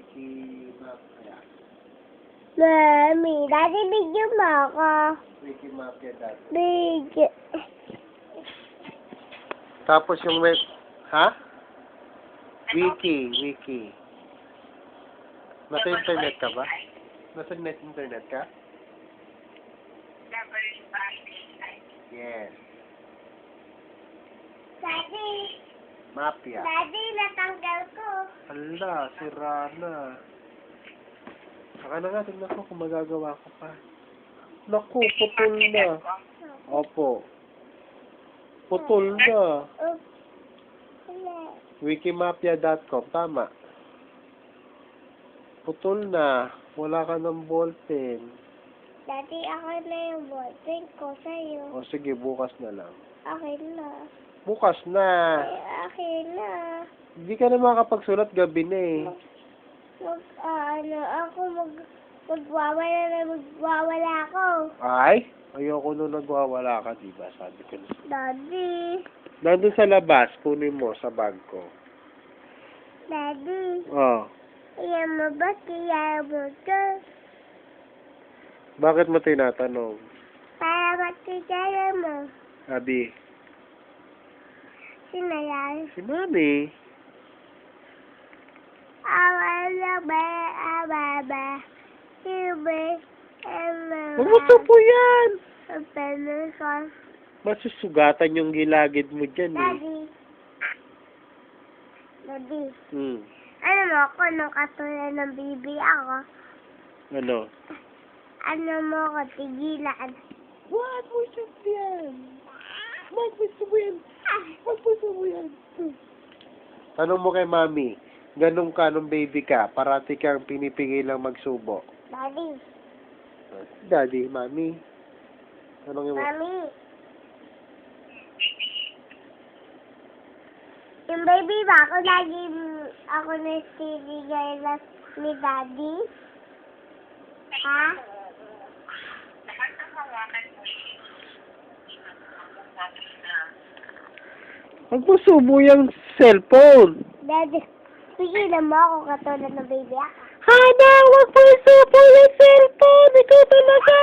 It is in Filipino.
Wiki Mafia. Mami, Daddy, bigyan mo ako. Wiki Mafia dati. Bigyan. Tapos yung web... Ha? Wiki. Nasa internet ka ba? Nasa internet ka? Yes. Daddy, Mafia. Daddy, natanggal ko. Hala, sira na. Saka na nga, tignan ko kung magagawa ko pa. Naku, putol na. Opo. Putol na. Wala. Wikimafia.com, tama. Putol na. Wala ka ng ballpen. Daddy, ako na yung ballpen ko sa'yo. O sige, bukas na lang. Akin na. Bukas na. Akin na. Hindi ka na makakapagsulat, gabi na eh. Magwawala ako. Ay? Ayoko nung nagwawala ka, diba? Sabi ko na. Daddy. Nandun sa labas, kunin mo sa bag ko. Daddy. Oh. Kaya mo ba kaya mo to? Bakit mo tinatanong? Para makikaya mo. Sabi, Sino yan? si Mami. Awala ba? Ababa. Ibe. Huwag mo po yan! Ang penisyon. Masusugatan yung gilagid mo dyan eh. Daddy. Daddy. Hmm. Ano mo ako nung katulad ng bibi ako? Ano? Ano mo ako tigilan? What? Huwag mo yan! Huwag mo yan! Huwag mo yan! Tanong mo kay Mami, ganun ka nung baby ka, parati kang pinipigilang magsubo. Daddy. Daddy, Mami. Tanongin mo. Mami. Yung baby ba ako lagi ako na sinigaw ni Daddy? Ha? Huwag mo subo yung cellphone. Daddy, pigilan mo ako katulad ng baby ako. Hana, huwag mo subo yung cellphone. Ikaw talaga.